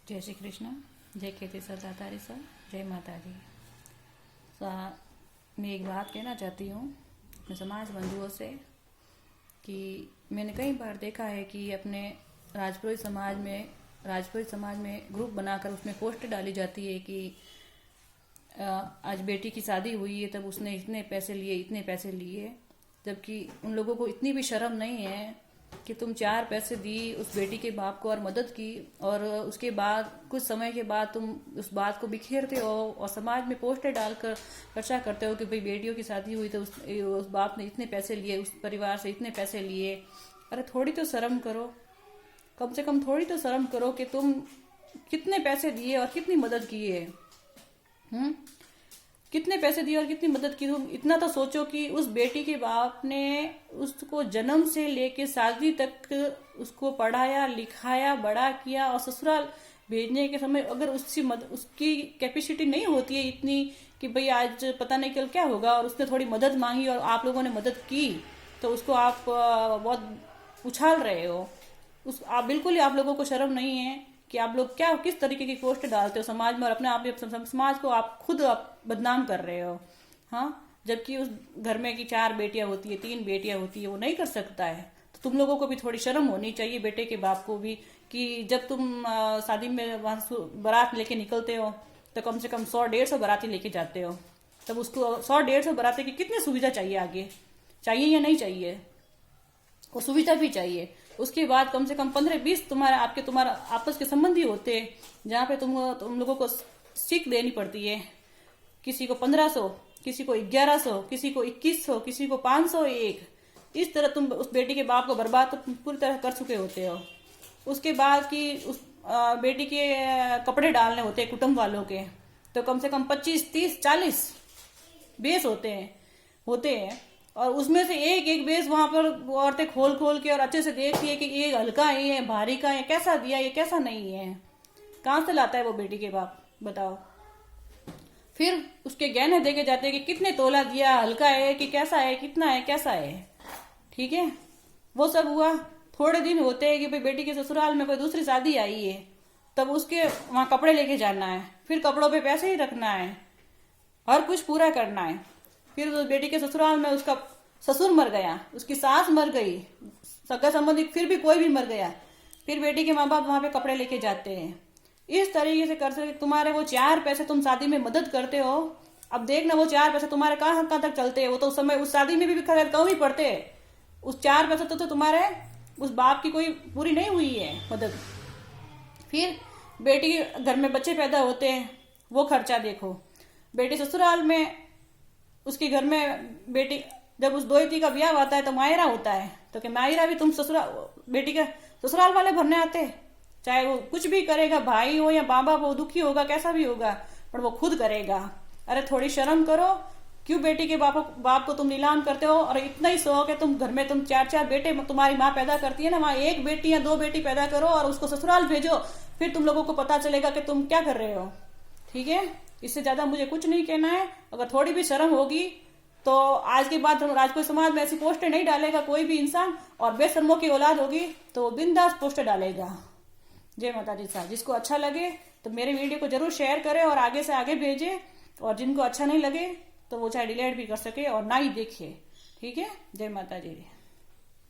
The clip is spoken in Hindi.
जय श्री कृष्ण। जय खेती सर दातारी सर। जय माता दी। मैं एक बात कहना चाहती हूँ अपने समाज बंधुओं से कि मैंने कई बार देखा है कि अपने राजपुरोहित समाज में ग्रुप बनाकर उसमें पोस्ट डाली जाती है कि आज बेटी की शादी हुई है तब उसने इतने पैसे लिए, जबकि उन लोगों को इतनी भी शर्म नहीं है कि तुम 4 पैसे दी उस बेटी के बाप को और मदद की, और उसके बाद कुछ समय के बाद तुम उस बात को बिखेरते हो और समाज में पोस्टर डालकर चर्चा करते हो कि भाई बेटियों की शादी हुई तो उस बाप ने इतने पैसे लिए, उस परिवार से इतने पैसे लिए। अरे थोड़ी तो शर्म करो, कम से कम थोड़ी तो शर्म करो कि तुम कितने पैसे दिए और कितनी मदद किए। कितने पैसे दिए और कितनी मदद की। तुम इतना तो सोचो कि उस बेटी के बाप ने उसको जन्म से लेके शादी तक उसको पढ़ाया लिखाया बड़ा किया, और ससुराल भेजने के समय अगर उसकी कैपेसिटी नहीं होती है इतनी कि भाई आज पता नहीं कल क्या होगा, और उसने थोड़ी मदद मांगी और आप लोगों ने मदद की, तो उसको आप बहुत उछाल रहे हो। आप बिल्कुल ही, आप लोगों को शर्म नहीं है कि आप लोग किस तरीके की पोस्ट डालते हो समाज में, और अपने आप समाज को आप खुद बदनाम कर रहे हो। हाँ, जबकि उस घर में की 4 बेटियां होती है, 3 बेटियां होती है, वो नहीं कर सकता है। तो तुम लोगों को भी थोड़ी शर्म होनी चाहिए, बेटे के बाप को भी, कि जब तुम शादी में वहां बारात लेके निकलते हो तो कम से कम 100-150 बाराती लेके जाते हो। तब उसको 100-150 बाराती की कितनी सुविधा चाहिए, आगे चाहिए या नहीं चाहिए, वो सुविधा भी चाहिए। उसके बाद कम से कम 15-20 तुम्हारा आपस के संबंधी होते हैं, जहाँ पे तुम लोगों को सीख देनी पड़ती है। किसी को 1500, किसी को 1100, किसी को 2100, किसी को 501। इस तरह तुम उस बेटी के बाप को बर्बाद तो पूरी तरह कर चुके होते हो। उसके बाद कि उस बेटी के कपड़े डालने होते हैं कुटुंब वालों के, तो कम से कम 25, 30, 40 बेस होते हैं, और उसमें से एक बेस वहां पर औरतें खोल के और अच्छे से देखती है कि ये हल्का है, ये भारी का है, कैसा दिया, ये कैसा नहीं है। कहां से लाता है वो बेटी के बाप, बताओ। फिर उसके गहने देके जाते हैं कि कितने तोला दिया, हल्का है कि कैसा है, कितना है, कैसा है। ठीक है, वो सब हुआ। थोड़े दिन होते हैं कि भाई बेटी के ससुराल में कोई दूसरी शादी आई है, तब उसके वहां कपड़े लेके जाना है, फिर कपड़ों पे पैसे ही रखना है, हर कुछ पूरा करना है। फिर उस बेटी के ससुराल में उसका ससुर मर गया, उसकी सास मर गई, सगा संबंधी फिर भी कोई भी मर गया, फिर बेटी के माँ बाप वहां पे कपड़े लेके जाते हैं। इस तरीके से कर सकते। तुम्हारे वो 4 पैसे तुम शादी में मदद करते हो, अब देखना वो 4 पैसे तुम्हारे कहाँ तक चलते हैं। वो तो उस समय उस शादी में भी कम ही पड़ते हैं। उस 4 पैसे तो तुम्हारे उस बाप की कोई पूरी नहीं हुई है मदद। फिर बेटी घर में बच्चे पैदा होते हैं, वो खर्चा देखो। बेटी ससुराल में, उसके घर में बेटी जब उस दोयती का ब्याह आता है तो मायरा होता है, तो क्या मायरा भी तुम बेटी के ससुराल वाले भरने आते हैं? चाहे वो कुछ भी करेगा, भाई हो या बाबा, वो दुखी होगा, कैसा भी होगा, पर वो खुद करेगा। अरे थोड़ी शर्म करो, क्यों बेटी के बाप को तुम नीलाम करते हो? और इतना ही शौक है तुम घर में, तुम 4-4 बेटे तुम्हारी माँ पैदा करती है ना, वहां 1 बेटी या 2 बेटी पैदा करो और उसको ससुराल भेजो, फिर तुम लोगों को पता चलेगा कि तुम क्या कर रहे हो। ठीक है, इससे ज्यादा मुझे कुछ नहीं कहना है। अगर थोड़ी भी शर्म होगी तो आज के बाद राजपूत समाज में ऐसी पोस्टर नहीं डालेगा कोई भी इंसान, और बेशर्मों की औलाद होगी तो वो बिंदास पोस्टर डालेगा। जय माता दी साहब। जिसको अच्छा लगे तो मेरे वीडियो को जरूर शेयर करें और आगे से आगे भेजे, और जिनको अच्छा नहीं लगे तो वो चाहे डिलीट भी कर सके और ना ही देखे। ठीक है, जय माता दी।